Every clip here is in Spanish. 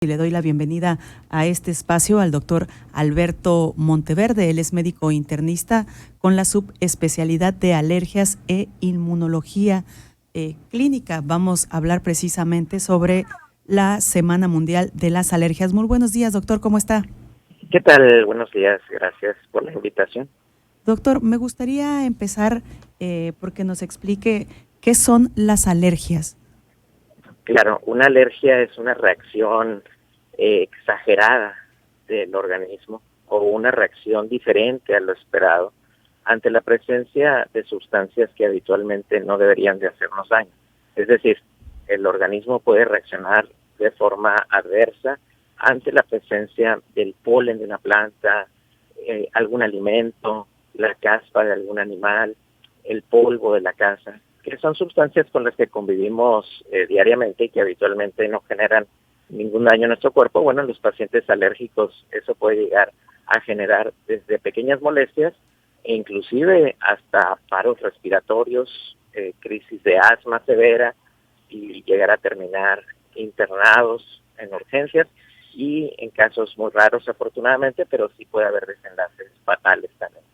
Y le doy la bienvenida a este espacio al doctor Alberto Monteverde. Él es médico internista con la subespecialidad de alergias e inmunología clínica. Vamos a hablar precisamente sobre la Semana Mundial de las Alergias. Muy buenos días, doctor, ¿cómo está? ¿Qué tal? Buenos días, gracias por la invitación. Doctor, me gustaría empezar porque nos explique qué son las alergias. Claro, una alergia es una reacción exagerada del organismo o una reacción diferente a lo esperado ante la presencia de sustancias que habitualmente no deberían de hacernos daño. Es decir, el organismo puede reaccionar de forma adversa ante la presencia del polen de una planta, algún alimento, la caspa de algún animal, el polvo de la casa, que son sustancias con las que convivimos diariamente y que habitualmente no generan ningún daño a nuestro cuerpo. Bueno, en los pacientes alérgicos eso puede llegar a generar desde pequeñas molestias e inclusive hasta paros respiratorios, crisis de asma severa y llegar a terminar internados en urgencias y en casos muy raros afortunadamente, pero sí puede haber desenlaces fatales también.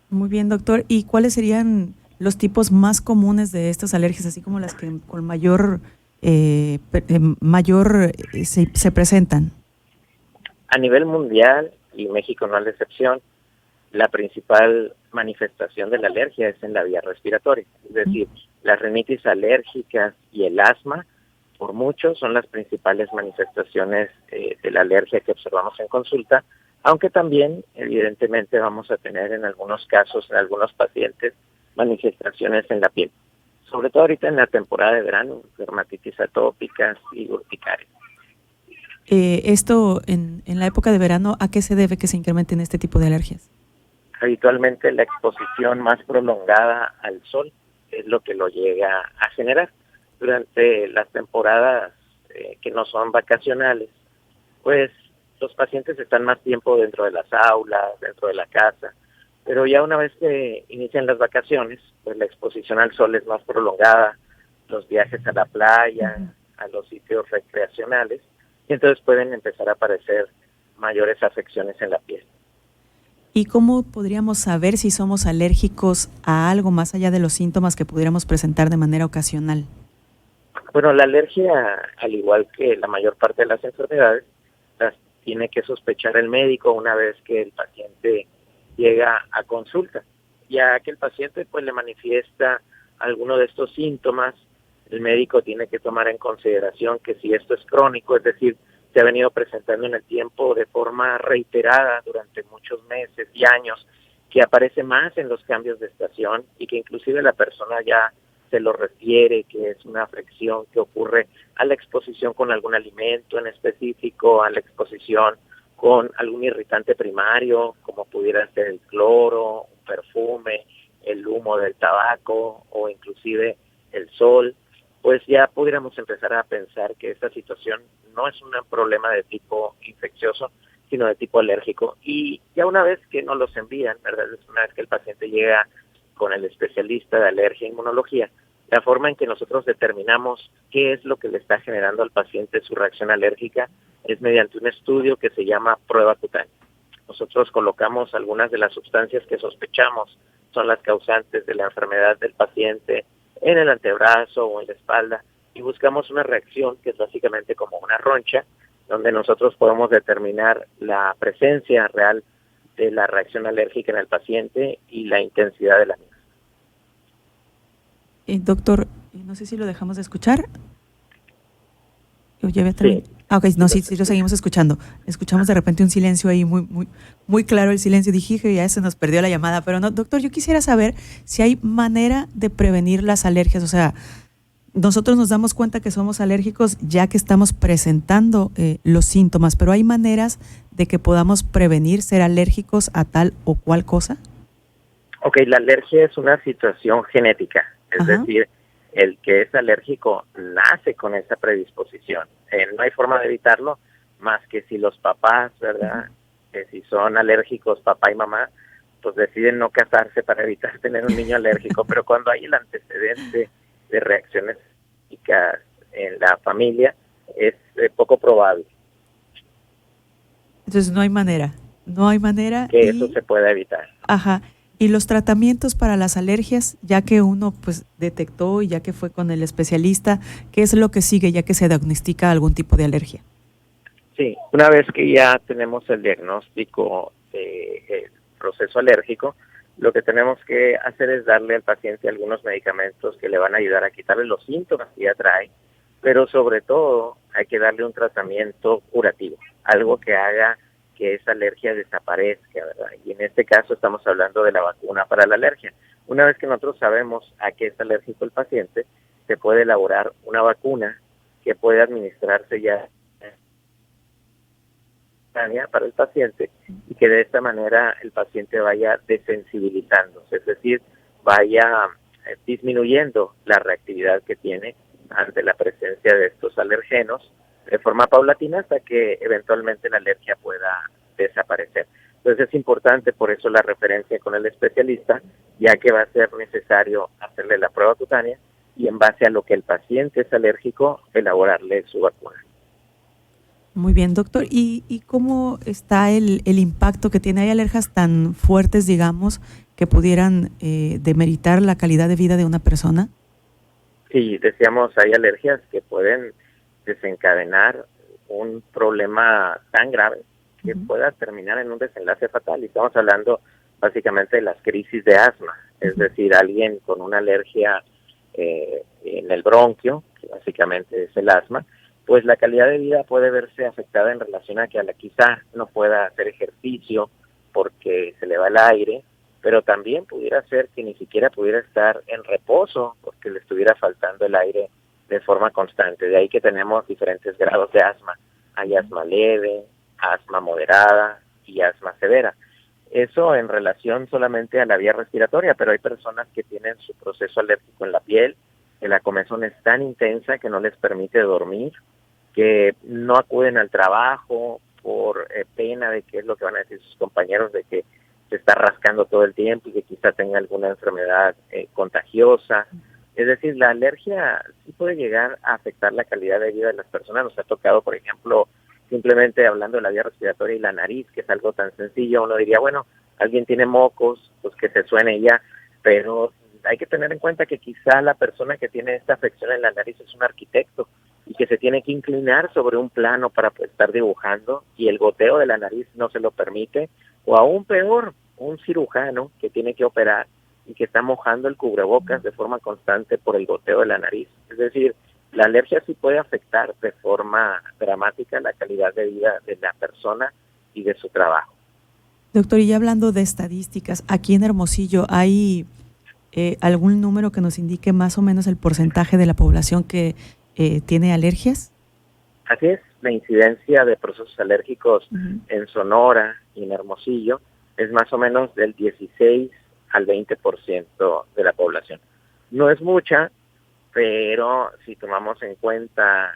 Muy bien, doctor. ¿Y cuáles serían los tipos más comunes de estas alergias, así como las que con mayor se presentan? A nivel mundial, y México no es la excepción, la principal manifestación de la alergia es en la vía respiratoria. Es decir, las rinitis alérgicas y el asma, por mucho, son las principales manifestaciones de la alergia que observamos en consulta, aunque también, evidentemente, vamos a tener en algunos casos, en algunos pacientes, manifestaciones en la piel. Sobre todo ahorita en la temporada de verano, dermatitis atópicas y urticarias. Esto en la época de verano, ¿a qué se debe que se incrementen este tipo de alergias? Habitualmente la exposición más prolongada al sol es lo que lo llega a generar. Durante las temporadas que no son vacacionales, pues los pacientes están más tiempo dentro de las aulas, dentro de la casa, pero ya una vez que inician las vacaciones, pues la exposición al sol es más prolongada, los viajes a la playa, a los sitios recreacionales, y entonces pueden empezar a aparecer mayores afecciones en la piel. ¿Y cómo podríamos saber si somos alérgicos a algo más allá de los síntomas que pudiéramos presentar de manera ocasional? Bueno, la alergia, al igual que la mayor parte de las enfermedades, las tiene que sospechar el médico una vez que el paciente llega a consulta. Ya que el paciente pues le manifiesta alguno de estos síntomas, el médico tiene que tomar en consideración que si esto es crónico, es decir, se ha venido presentando en el tiempo de forma reiterada durante muchos meses y años, que aparece más en los cambios de estación y que inclusive la persona ya se lo refiere, que es una afección que ocurre a la exposición con algún alimento en específico, a la exposición con algún irritante primario, como pudiera ser el cloro, un perfume, el humo del tabaco o inclusive el sol, pues ya pudiéramos empezar a pensar que esta situación no es un problema de tipo infeccioso, sino de tipo alérgico. Y ya una vez que nos los envían, ¿verdad? Una vez que el paciente llega con el especialista de alergia e inmunología, la forma en que nosotros determinamos qué es lo que le está generando al paciente su reacción alérgica es mediante un estudio que se llama prueba cutánea. Nosotros colocamos algunas de las sustancias que sospechamos son las causantes de la enfermedad del paciente en el antebrazo o en la espalda y buscamos una reacción que es básicamente como una roncha, donde nosotros podemos determinar la presencia real de la reacción alérgica en el paciente y la intensidad de la misma. Doctor, no sé si lo dejamos de escuchar. Ya había Sí, ok, no, sí lo seguimos escuchando. Escuchamos de repente un silencio ahí muy claro el silencio. Dije que ya se nos perdió la llamada, pero no, doctor, yo quisiera saber si hay manera de prevenir las alergias. O sea, nosotros nos damos cuenta que somos alérgicos ya que estamos presentando los síntomas, pero ¿hay maneras de que podamos prevenir ser alérgicos a tal o cual cosa? Ok, la alergia es una situación genética, es Ajá. decir, el que es alérgico nace con esa predisposición. No hay forma de evitarlo más que si los papás, ¿verdad? Que si son alérgicos papá y mamá, pues deciden no casarse para evitar tener un niño alérgico, pero cuando hay el antecedente de reacciones alérgicas en la familia, es poco probable. Entonces no hay manera que eso se pueda evitar. Ajá. Y los tratamientos para las alergias, ya que uno pues detectó y ya que fue con el especialista, ¿qué es lo que sigue ya que se diagnostica algún tipo de alergia? Sí, una vez que ya tenemos el diagnóstico del proceso alérgico, lo que tenemos que hacer es darle al paciente algunos medicamentos que le van a ayudar a quitarle los síntomas que ya trae, pero sobre todo hay que darle un tratamiento curativo, algo que haga que esa alergia desaparezca, ¿verdad? Y en este caso estamos hablando de la vacuna para la alergia. Una vez que nosotros sabemos a qué es alérgico el paciente, se puede elaborar una vacuna que puede administrarse ya para el paciente y que de esta manera el paciente vaya desensibilizándose, es decir, vaya disminuyendo la reactividad que tiene ante la presencia de estos alergenos de forma paulatina hasta que eventualmente la alergia pueda desaparecer. Entonces es importante por eso la referencia con el especialista, ya que va a ser necesario hacerle la prueba cutánea y en base a lo que el paciente es alérgico, elaborarle su vacuna. Muy bien, doctor. ¿Y cómo está el impacto que tiene? ¿Hay alergias tan fuertes, digamos, que pudieran demeritar la calidad de vida de una persona? Sí, decíamos, hay alergias que pueden desencadenar un problema tan grave que pueda terminar en un desenlace fatal. Y estamos hablando básicamente de las crisis de asma, es decir, alguien con una alergia en el bronquio, que básicamente es el asma, pues la calidad de vida puede verse afectada en relación a que quizá no pueda hacer ejercicio porque se le va el aire, pero también pudiera ser que ni siquiera pudiera estar en reposo porque le estuviera faltando el aire de forma constante. De ahí que tenemos diferentes grados de asma. Hay asma leve, asma moderada y asma severa. Eso en relación solamente a la vía respiratoria, pero hay personas que tienen su proceso alérgico en la piel, que la comezón es tan intensa que no les permite dormir, que no acuden al trabajo por pena de qué es lo que van a decir sus compañeros, de que se está rascando todo el tiempo y que quizá tenga alguna enfermedad contagiosa. Es decir, la alergia sí puede llegar a afectar la calidad de vida de las personas. Nos ha tocado, por ejemplo, simplemente hablando de la vía respiratoria y la nariz, que es algo tan sencillo, uno diría, bueno, alguien tiene mocos, pues que se suene ya, pero hay que tener en cuenta que quizá la persona que tiene esta afección en la nariz es un arquitecto y que se tiene que inclinar sobre un plano para estar dibujando y el goteo de la nariz no se lo permite, o aún peor, un cirujano que tiene que operar y que está mojando el cubrebocas de forma constante por el goteo de la nariz. Es decir, la alergia sí puede afectar de forma dramática la calidad de vida de la persona y de su trabajo. Doctor, y ya hablando de estadísticas, aquí en Hermosillo, ¿hay algún número que nos indique más o menos el porcentaje de la población que tiene alergias? Así es, la incidencia de procesos alérgicos en Sonora y en Hermosillo es más o menos del 16 al 20% de la población. No es mucha, pero si tomamos en cuenta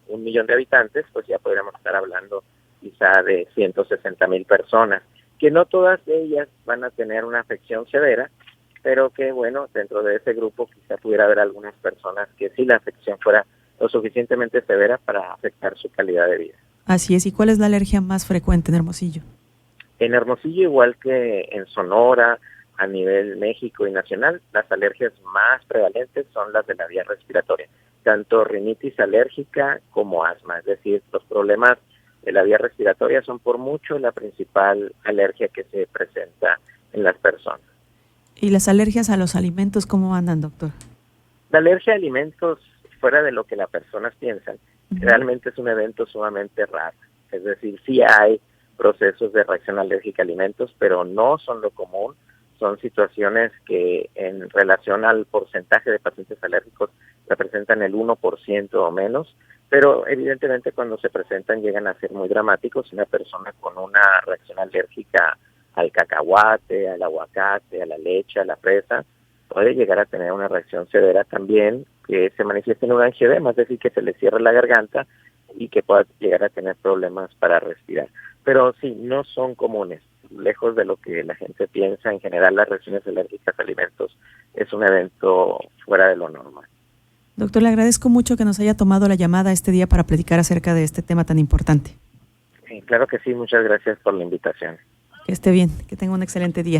1 millón de habitantes, pues ya podríamos estar hablando quizá de 160,000 personas, que no todas ellas van a tener una afección severa, pero que bueno, dentro de ese grupo quizá pudiera haber algunas personas que sí la afección fuera lo suficientemente severa para afectar su calidad de vida. Así es. ¿Y cuál es la alergia más frecuente en Hermosillo? En Hermosillo, igual que en Sonora, a nivel México y nacional, las alergias más prevalentes son las de la vía respiratoria, tanto rinitis alérgica como asma, es decir, los problemas de la vía respiratoria son por mucho la principal alergia que se presenta en las personas. ¿Y las alergias a los alimentos cómo andan, doctor? La alergia a alimentos, fuera de lo que las personas piensan, realmente es un evento sumamente raro. Es decir, sí hay procesos de reacción alérgica a alimentos, pero no son lo común. Son situaciones que en relación al porcentaje de pacientes alérgicos representan el 1% o menos, pero evidentemente cuando se presentan llegan a ser muy dramáticos. Una persona con una reacción alérgica al cacahuate, al aguacate, a la leche, a la fresa, puede llegar a tener una reacción severa también que se manifiesta en un angioedema, es decir, que se le cierra la garganta y que pueda llegar a tener problemas para respirar. Pero sí, no son comunes. Lejos de lo que la gente piensa, en general las reacciones alérgicas a alimentos es un evento fuera de lo normal. Doctor, le agradezco mucho que nos haya tomado la llamada este día para platicar acerca de este tema tan importante. Claro que sí, muchas gracias por la invitación. Que esté bien, que tenga un excelente día.